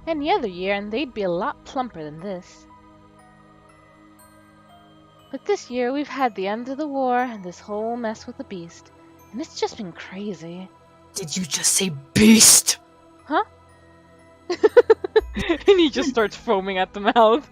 Any other year and they'd be a lot plumper than this. But this year we've had the end of the war and this whole mess with the beast, and it's just been crazy. Did you just say beast? Huh? And he just starts foaming at the mouth.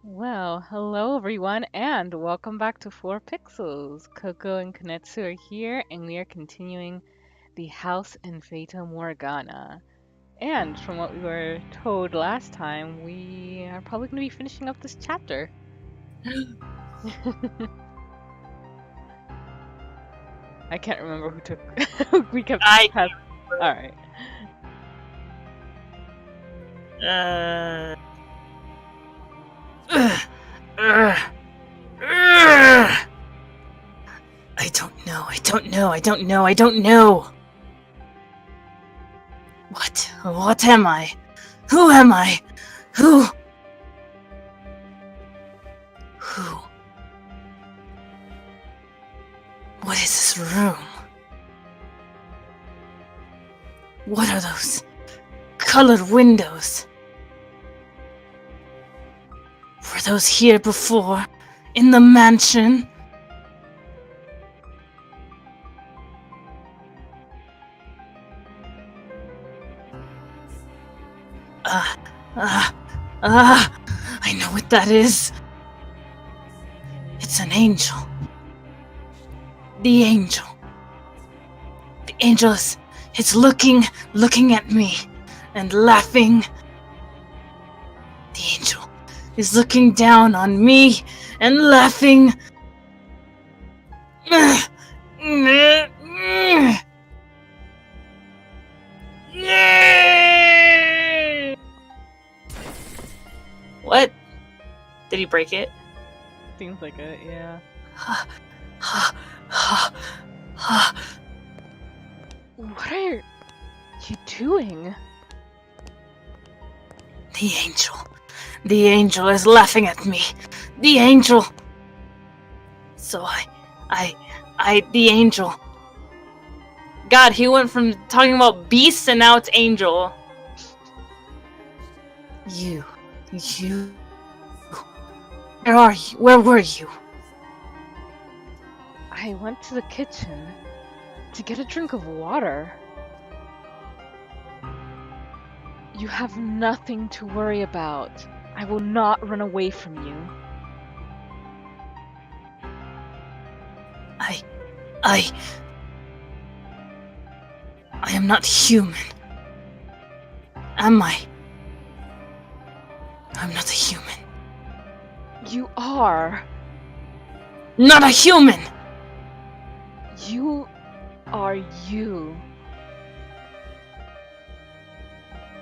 Well, hello everyone, and welcome back to 4pixels. Coco and Kanetsu are here, and we are continuing the house in Fata Morgana. And from what we were told last time, we are probably going to be finishing up this chapter. I can't remember who took. We kept. All right. I don't know. What am I? Who am I? Who? What is this room? What are those colored windows? Were those here before? In the mansion? I know what that is. It's an angel. The angel. The angel is looking at me and laughing. The angel is looking down on me and laughing. What? Did he break it? Seems like it, yeah. What are you doing? The angel is laughing at me. The angel. So the angel. God, he went from talking about beasts and now it's angel. You. Where are you? Where were you? I went to the kitchen to get a drink of water. You have nothing to worry about. I will not run away from you. I am not human. Am I? I'm not a human. You are. Not a human! You are you.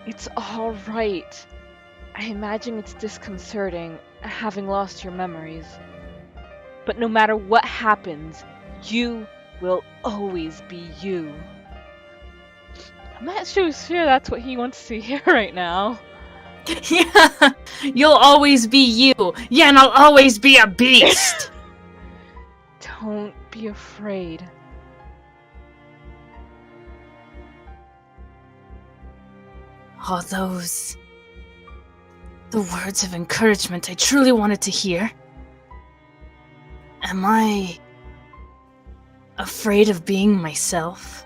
It's all right. I imagine it's disconcerting, having lost your memories. But no matter what happens, you will always be you. I'm not sure that's what he wants to hear right now. Yeah, you'll always be you. Yeah, and I'll always be a beast. Don't be afraid. All those... the words of encouragement I truly wanted to hear. Am I... afraid of being myself?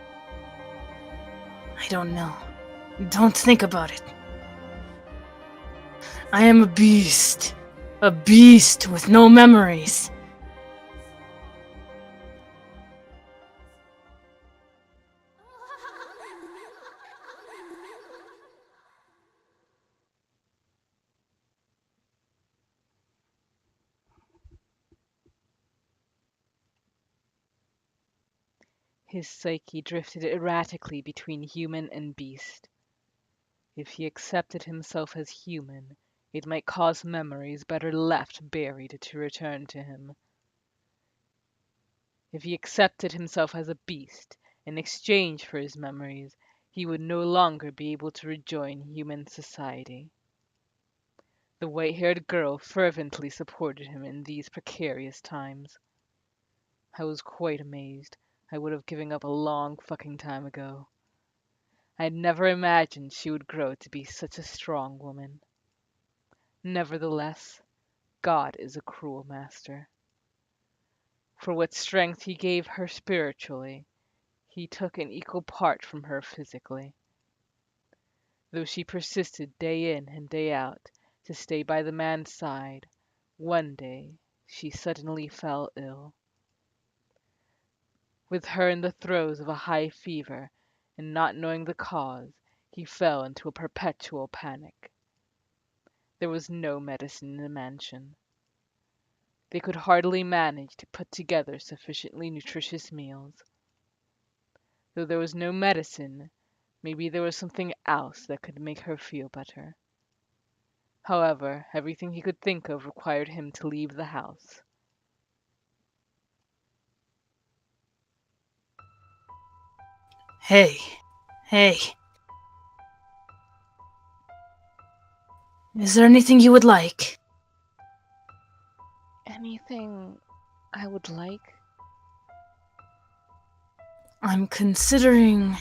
I don't know. Don't think about it. I am a beast. A beast with no memories. His psyche drifted erratically between human and beast. If he accepted himself as human, it might cause memories better left buried to return to him. If he accepted himself as a beast in exchange for his memories, he would no longer be able to rejoin human society. The white-haired girl fervently supported him in these precarious times. I was quite amazed. I would have given up a long fucking time ago. I had never imagined she would grow to be such a strong woman. Nevertheless, God is a cruel master. For what strength he gave her spiritually, he took an equal part from her physically. Though she persisted day in and day out to stay by the man's side, one day she suddenly fell ill. With her in the throes of a high fever, and not knowing the cause, he fell into a perpetual panic. There was no medicine in the mansion. They could hardly manage to put together sufficiently nutritious meals. Though there was no medicine, maybe there was something else that could make her feel better. However, everything he could think of required him to leave the house. Hey, hey. Is there anything you would like? Anything I would like? I'm considering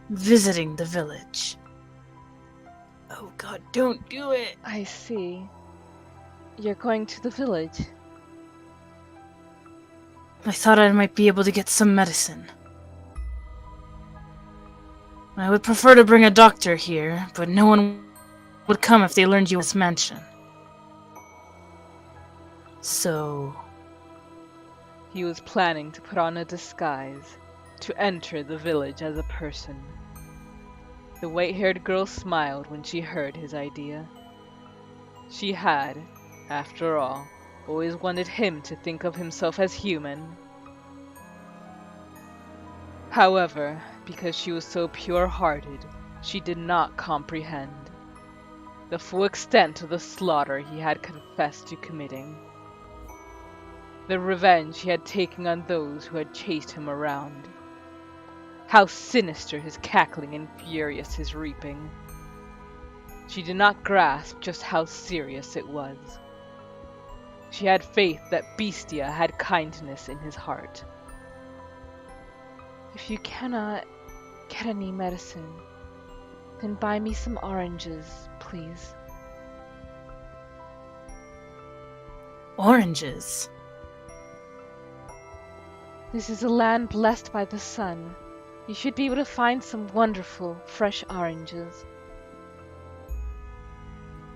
visiting the village. Oh god, don't do it! I see. You're going to the village. I thought I might be able to get some medicine. I would prefer to bring a doctor here, but no one would come if they learned you were in this mansion. So... He was planning to put on a disguise, to enter the village as a person. The white-haired girl smiled when she heard his idea. She had, after all, always wanted him to think of himself as human. However, because she was so pure-hearted, she did not comprehend the full extent of the slaughter he had confessed to committing. The revenge he had taken on those who had chased him around. How sinister his cackling and furious his reaping. She did not grasp just how serious it was. She had faith that Bestia had kindness in his heart. If you cannot get any medicine, then buy me some oranges, please. Oranges? This is a land blessed by the sun. You should be able to find some wonderful, fresh oranges.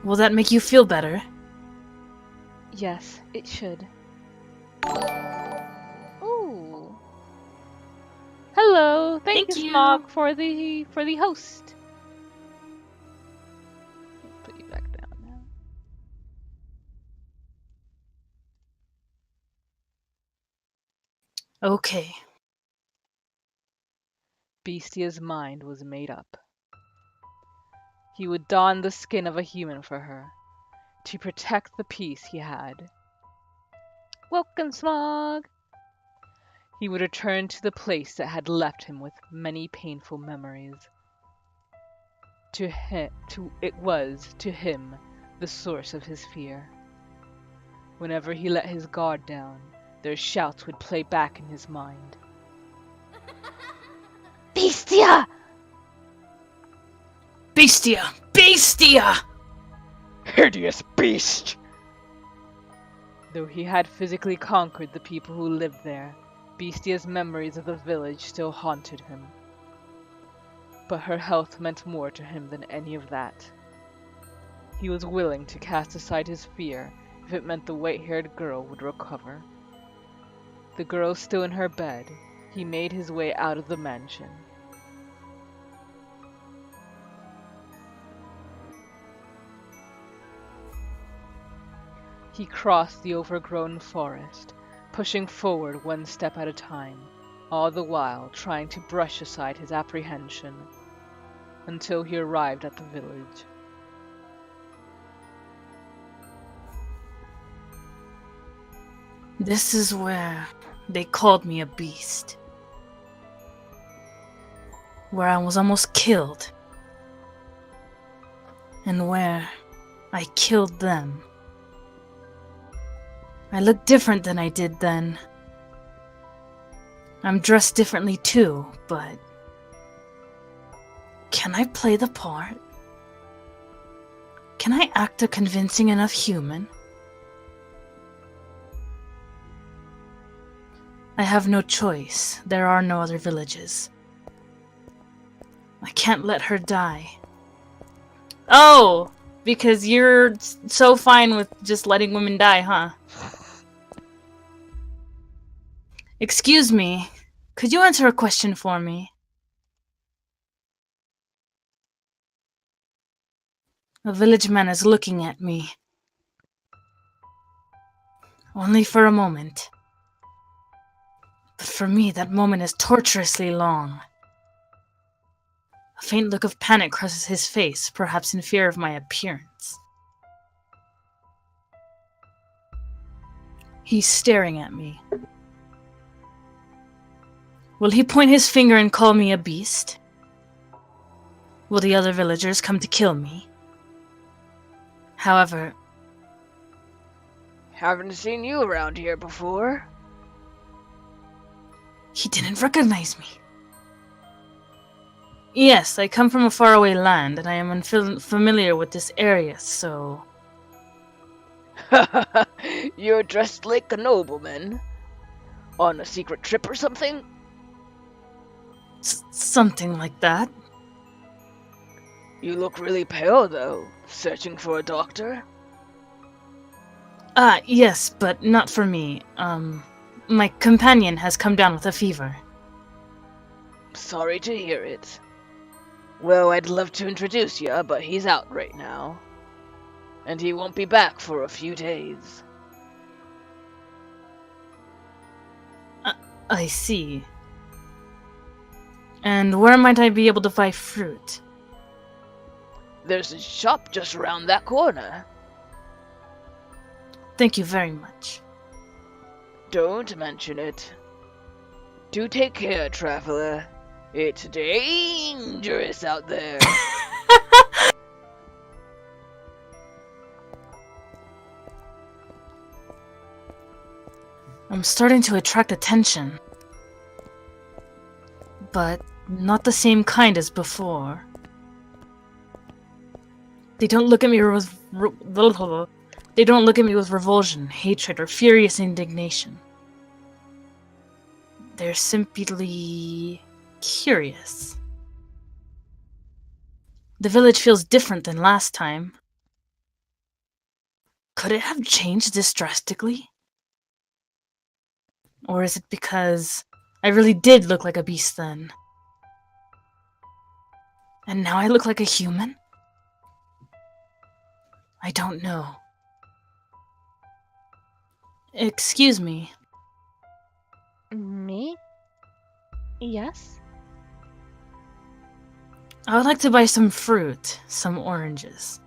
Will that make you feel better? Yes, it should. Ooh. Hello. Thank you, you. Smog, for the host. Put you back down now. Okay. Bestia's mind was made up. He would don the skin of a human for her, to protect the peace he had. Welcome, Smog! He would return to the place that had left him with many painful memories. It was, to him, the source of his fear. Whenever he let his guard down, their shouts would play back in his mind. Bestia! Bestia! Bestia! Hideous beast! Though he had physically conquered the people who lived there, Bestia's memories of the village still haunted him. But her health meant more to him than any of that. He was willing to cast aside his fear if it meant the white-haired girl would recover. The girl still in her bed, he made his way out of the mansion. He crossed the overgrown forest, pushing forward one step at a time, all the while trying to brush aside his apprehension, until he arrived at the village. This is where they called me a beast. Where I was almost killed. And where I killed them. I look different than I did then. I'm dressed differently too, but... Can I play the part? Can I act a convincing enough human? I have no choice. There are no other villages. I can't let her die. Oh! Because you're so fine with just letting women die, huh? Excuse me. Could you answer a question for me? A village man is looking at me. Only for a moment. But for me, that moment is torturously long. A faint look of panic crosses his face, perhaps in fear of my appearance. He's staring at me. Will he point his finger and call me a beast? Will the other villagers come to kill me? However... Haven't seen you around here before. He didn't recognize me. Yes, I come from a faraway land, and I am unfamiliar with this area, so... You're dressed like a nobleman. On a secret trip or something? Something like that. You look really pale, though. Searching for a doctor? Yes, but not for me. My companion has come down with a fever. Sorry to hear it. Well, I'd love to introduce you, but he's out right now. And he won't be back for a few days. I see. And where might I be able to buy fruit? There's a shop just around that corner. Thank you very much. Don't mention it. Do take care, traveler. It's dangerous out there. I'm starting to attract attention. But not the same kind as before. They don't look at me with revulsion, hatred, or furious indignation. They're simply curious. The village feels different than last time. Could it have changed this drastically? Or is it because I really did look like a beast then? And now I look like a human? I don't know. Excuse me. Me? Yes? I would like to buy some fruit, some oranges.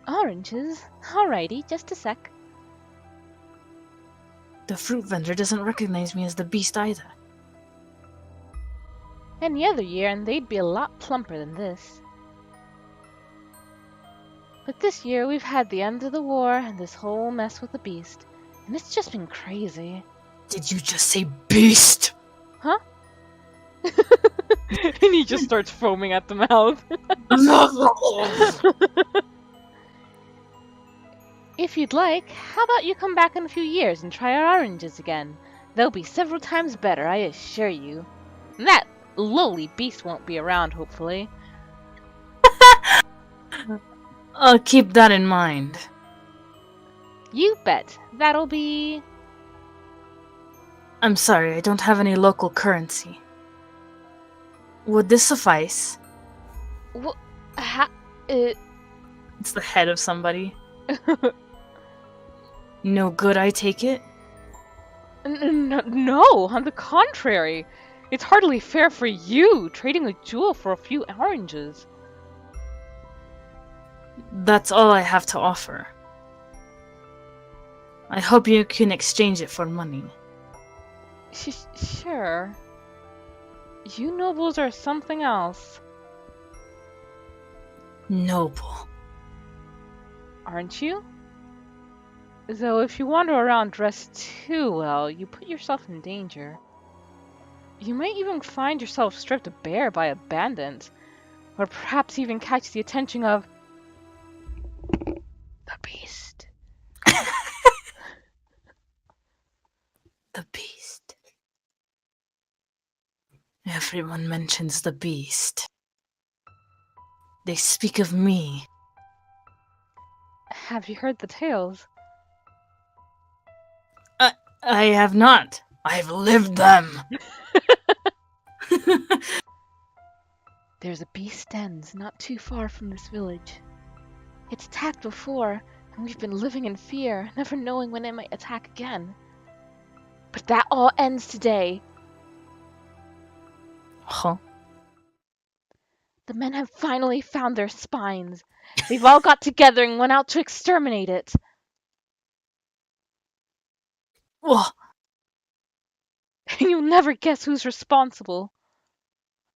Oranges? Alrighty, just a sec. The fruit vendor doesn't recognize me as the beast either. Any other year and they'd be a lot plumper than this. But this year we've had the end of the war and this whole mess with the beast, and it's just been crazy. Did you just say beast? Huh? And he just starts foaming at the mouth. If you'd like, how about you come back in a few years and try our oranges again? They'll be several times better, I assure you. And that lowly beast won't be around, hopefully. I'll keep that in mind. You bet. That'll be... I'm sorry, I don't have any local currency. Would this suffice? It's the head of somebody. No good, I take it? No, on the contrary. It's hardly fair for you, trading a jewel for a few oranges. That's all I have to offer. I hope you can exchange it for money. Sure. You nobles are something else. Noble. Aren't you? Though if you wander around dressed too well, you put yourself in danger. You might even find yourself stripped bare by a bandit, or perhaps even catch the attention of the beast. The beast. Everyone mentions the beast. They speak of me. Have you heard the tales? I have not. I've lived them. There's a beast dens not too far from this village. It's attacked before, and we've been living in fear, never knowing when it might attack again. But that all ends today. Huh? The men have finally found their spines. They've all got together and went out to exterminate it. Whoa. You'll never guess who's responsible.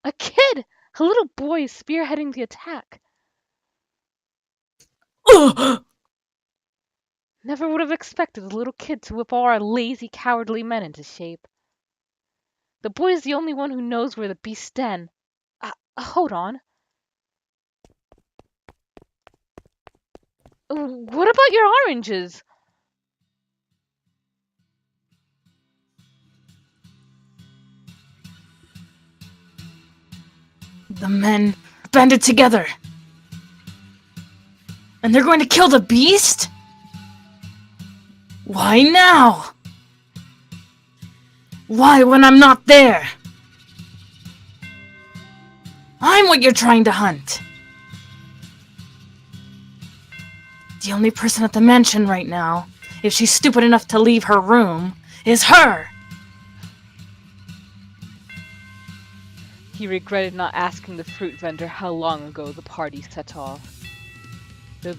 A kid! A little boy is spearheading the attack. Never would have expected a little kid to whip all our lazy, cowardly men into shape. The boy is the only one who knows where the beast's den. Hold on. What about your oranges? The men banded together. And they're going to kill the beast? Why now? Why when I'm not there? I'm what you're trying to hunt. The only person at the mansion right now, if she's stupid enough to leave her room, is her! He regretted not asking the fruit vendor how long ago the party set off. Though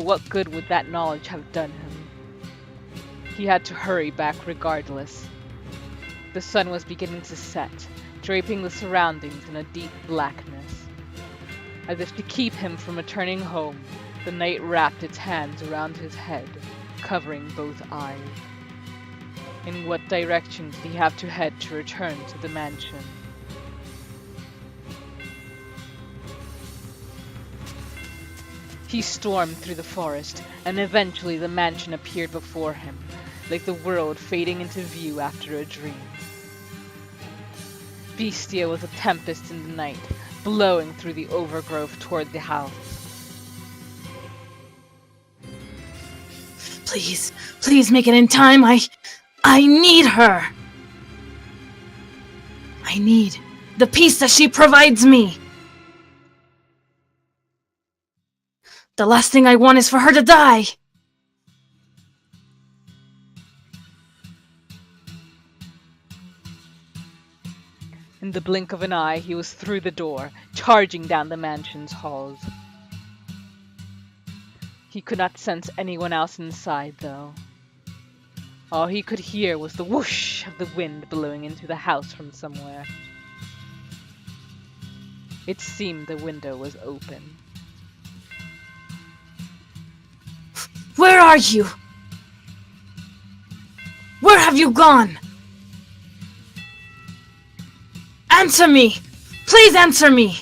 what good would that knowledge have done him? He had to hurry back regardless. The sun was beginning to set, draping the surroundings in a deep blackness. As if to keep him from returning home, the night wrapped its hands around his head, covering both eyes. In what direction did he have to head to return to the mansion? He stormed through the forest, and eventually the mansion appeared before him, like the world fading into view after a dream. Bestia was a tempest in the night, blowing through the overgrowth toward the house. Please make it in time. I need her. I need the peace that she provides me. The last thing I want is for her to die. In the blink of an eye, he was through the door, charging down the mansion's halls. He could not sense anyone else inside, though. All he could hear was the whoosh of the wind blowing into the house from somewhere. It seemed the window was open. Where are you? Where have you gone? Answer me! Please answer me!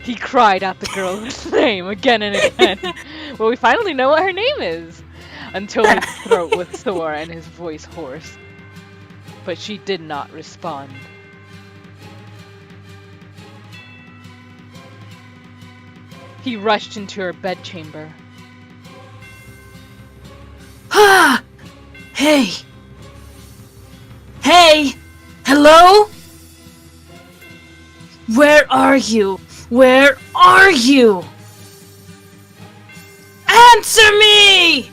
He cried out the girl's name again and again. Well, we finally know what her name is. Until his throat was sore and his voice hoarse. But she did not respond. He rushed into her bedchamber. Ah! Hey! Hey! Hello? Where are you? Where are you? Answer me!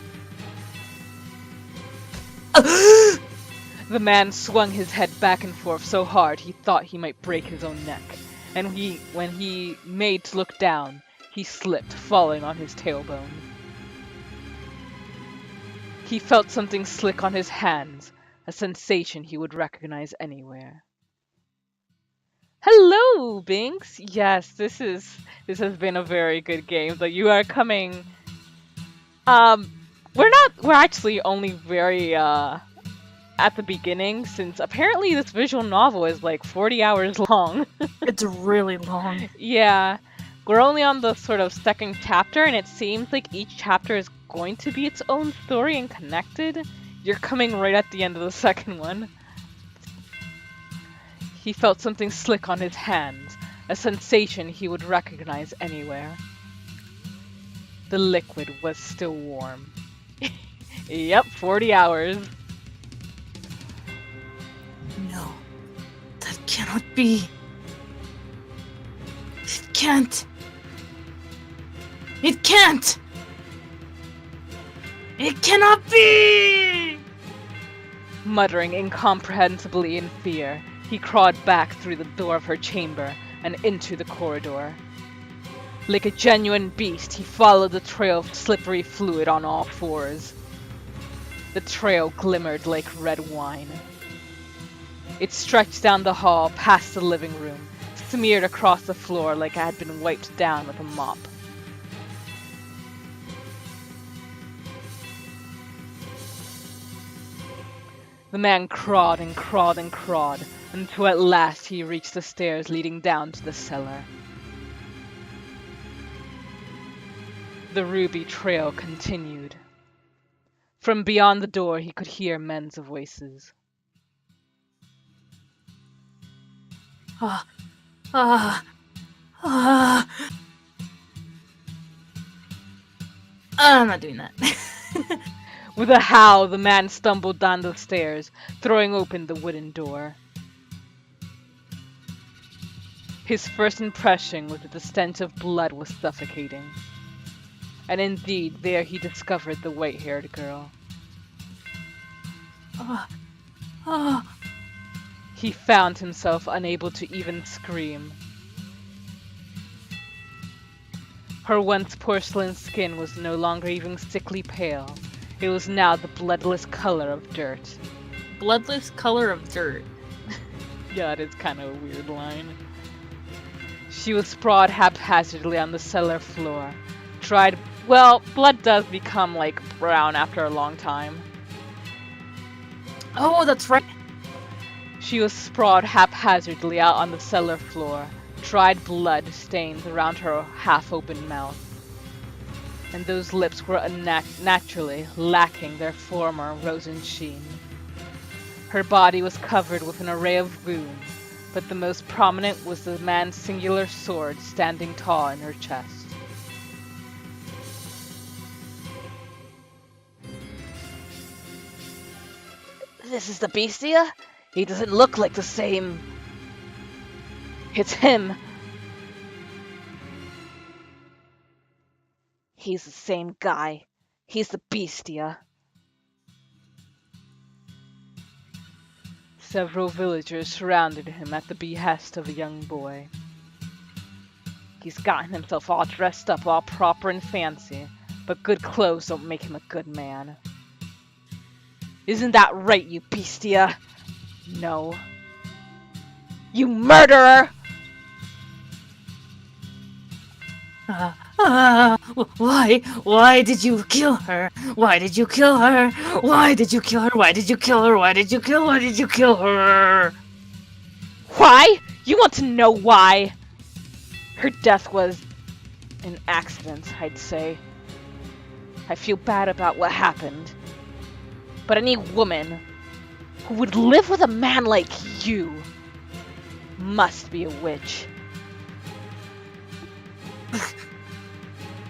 The man swung his head back and forth so hard he thought he might break his own neck. And when he made to look down, He slipped, falling on his tailbone. He felt something slick on his hands, a sensation he would recognize anywhere. Hello, Binks. Yes, this has been a very good game. But you are coming. We're actually only very at the beginning, since apparently this visual novel is like 40 hours long. It's really long. Yeah, we're only on the sort of second chapter, and it seems like each chapter is going to be its own story and connected. You're coming right at the end of the second one. He felt something slick on his hands, a sensation he would recognize anywhere. The liquid was still warm. Yep, 40 hours. No, that cannot be. It can't. It can't. It cannot be! Muttering incomprehensibly in fear, he crawled back through the door of her chamber and into the corridor. Like a genuine beast, he followed the trail of slippery fluid on all fours. The trail glimmered like red wine. It stretched down the hall past the living room, smeared across the floor like it had been wiped down with a mop. The man crawled and crawled and crawled, until at last he reached the stairs leading down to the cellar. The ruby trail continued. From beyond the door he could hear men's voices. I'm not doing that. With a howl, the man stumbled down the stairs, throwing open the wooden door. His first impression was that the stench of blood was suffocating. And indeed, there he discovered the white-haired girl. He found himself unable to even scream. Her once porcelain skin was no longer even sickly pale. It was now the bloodless color of dirt. Bloodless color of dirt. Yeah, that is kind of a weird line. She was sprawled haphazardly on the cellar floor. Blood does become, like, brown after a long time. Oh, that's right. She was sprawled haphazardly out on the cellar floor, dried blood stains around her half-open mouth. And those lips were naturally lacking their former rosy sheen. Her body was covered with an array of wounds, but the most prominent was the man's singular sword standing tall in her chest. This is the Bestia? He doesn't look like the same. It's him. He's the same guy. He's the Bestia. Several villagers surrounded him at the behest of a young boy. He's gotten himself all dressed up, all proper and fancy, but good clothes don't make him a good man. Isn't that right, you Bestia? No. You murderer! Why did you kill her? Why did you kill her? Why did you kill her? Why did you kill her? Why did you kill her? Why? You want to know why? Her death was an accident, I'd say. I feel bad about what happened. But any woman who would live with a man like you must be a witch.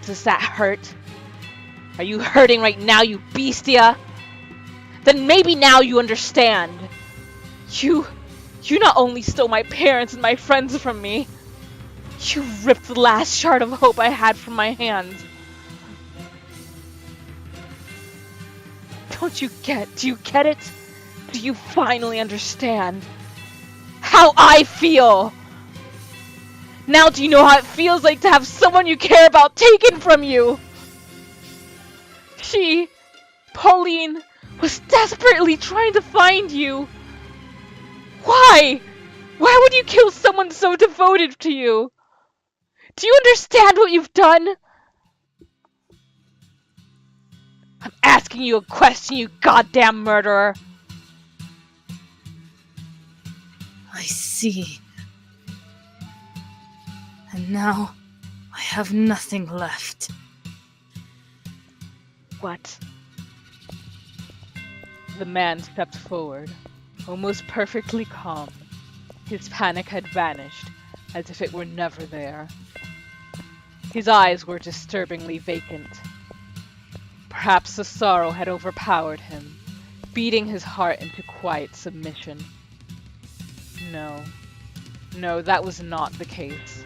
Does that hurt? Are you hurting right now, you Bestia? Then maybe now you understand. You not only stole my parents and my friends from me, you ripped the last shard of hope I had from my hands. Do you get it? Do you finally understand how I feel? Now do you know how it feels like to have someone you care about taken from you? She, Pauline, was desperately trying to find you. Why? Why would you kill someone so devoted to you? Do you understand what you've done? I'm asking you a question, you goddamn murderer. I see. And now, I have nothing left. What? The man stepped forward, almost perfectly calm. His panic had vanished, as if it were never there. His eyes were disturbingly vacant. Perhaps the sorrow had overpowered him, beating his heart into quiet submission. No, that was not the case.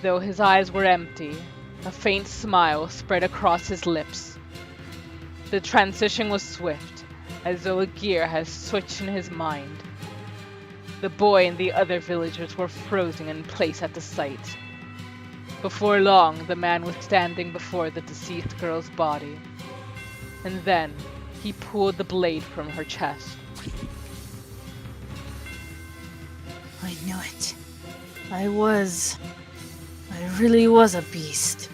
Though his eyes were empty, a faint smile spread across his lips. The transition was swift, as though a gear had switched in his mind. The boy and the other villagers were frozen in place at the sight. Before long, the man was standing before the deceased girl's body. And then, he pulled the blade from her chest. I knew it. I really was a beast.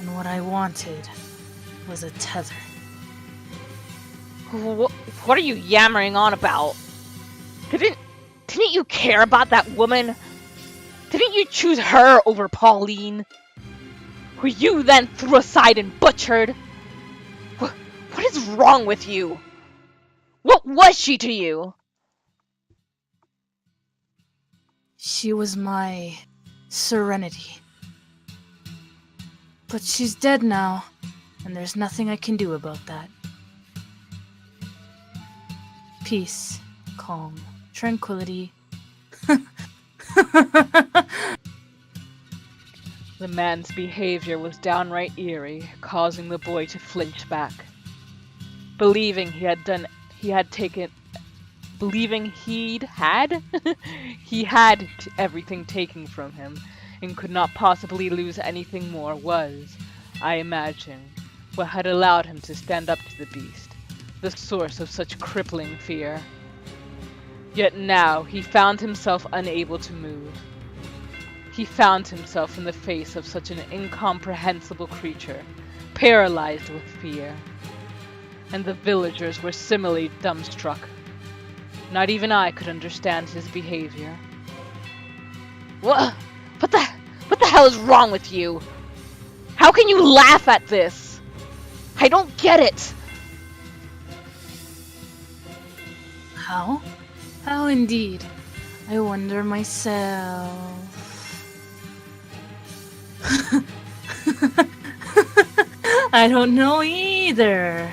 And what I wanted was a tether. What are you yammering on about? Didn't you care about that woman? Didn't you choose her over Pauline? Who you then threw aside and butchered? What is wrong with you? What was she to you? She was my serenity. But she's dead now, and there's nothing I can do about that. Peace, calm, tranquility. The man's behavior was downright eerie, causing the boy to flinch back. Believing he had everything taken from him, and could not possibly lose anything more was, I imagine, what had allowed him to stand up to the beast, the source of such crippling fear. Yet now he found himself unable to move. He found himself in the face of such an incomprehensible creature, paralyzed with fear. And the villagers were similarly dumbstruck. Not even I could understand his behavior. What the hell is wrong with you? How can you laugh at this? I don't get it. How? How indeed? I wonder myself. I don't know either.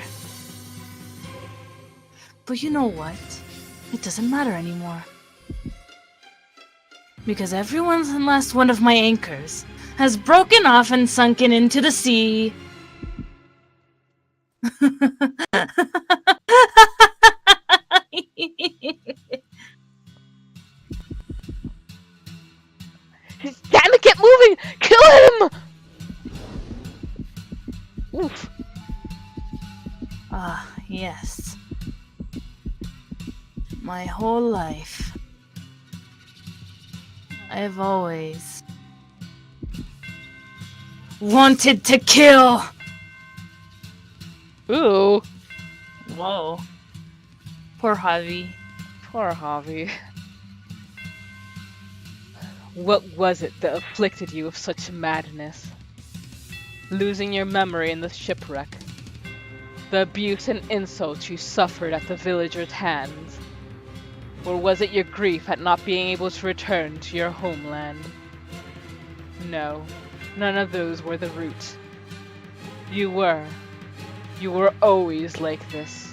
But you know what? It doesn't matter anymore. Because every last one of my anchors has broken off and sunken into the sea. Damn it, get moving! Kill him! Oof. Ah, yes. My whole life, I've always wanted to kill! Ooh. Whoa. Poor Javi. Poor Javi. What was it that afflicted you with such madness? Losing your memory in the shipwreck? The abuse and insults you suffered at the villagers' hands? Or was it your grief at not being able to return to your homeland? No, none of those were the root. You were always like this.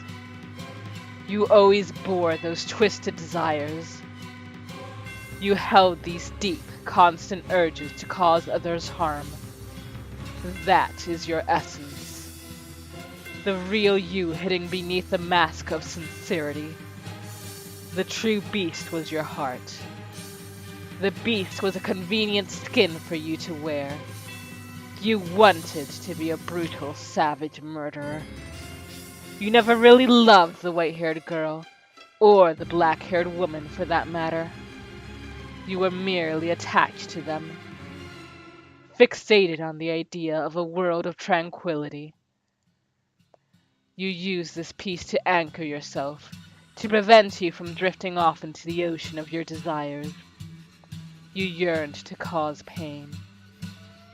You always bore those twisted desires. You held these deep, constant urges to cause others harm. That is your essence. The real you hidden beneath the mask of sincerity. The true beast was your heart, The beast was a convenient skin for you to wear. You wanted to be a brutal, savage murderer. You never really loved the white-haired girl, or the black-haired woman for that matter. You were merely attached to them, fixated on the idea of a world of tranquility. You used this piece to anchor yourself, to prevent you from drifting off into the ocean of your desires. You yearned to cause pain,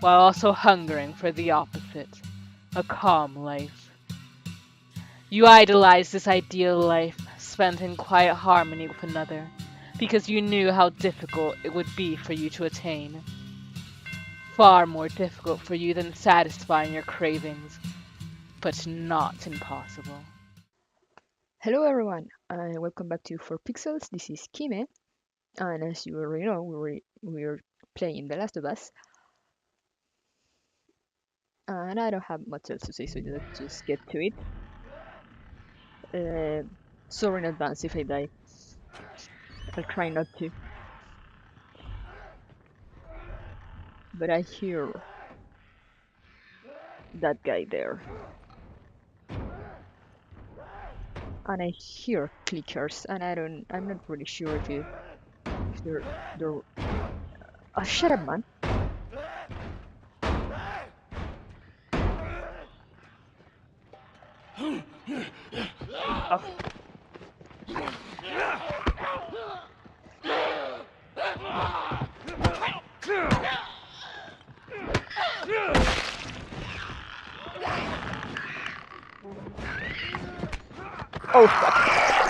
while also hungering for the opposite, a calm life. You idolized this ideal life, spent in quiet harmony with another, because you knew how difficult it would be for you to attain. Far more difficult for you than satisfying your cravings, but not impossible. Hello everyone, and welcome back to 4pixels. This is Kime, and as you already know, we're playing The Last of Us, and I don't have much else to say, so let's just get to it. Sorry in advance if I die. I'll try not to. But I hear that guy there, and I hear clickers, and I'm not really sure if they're. Oh, shut up, man! Oh. Oh fuck!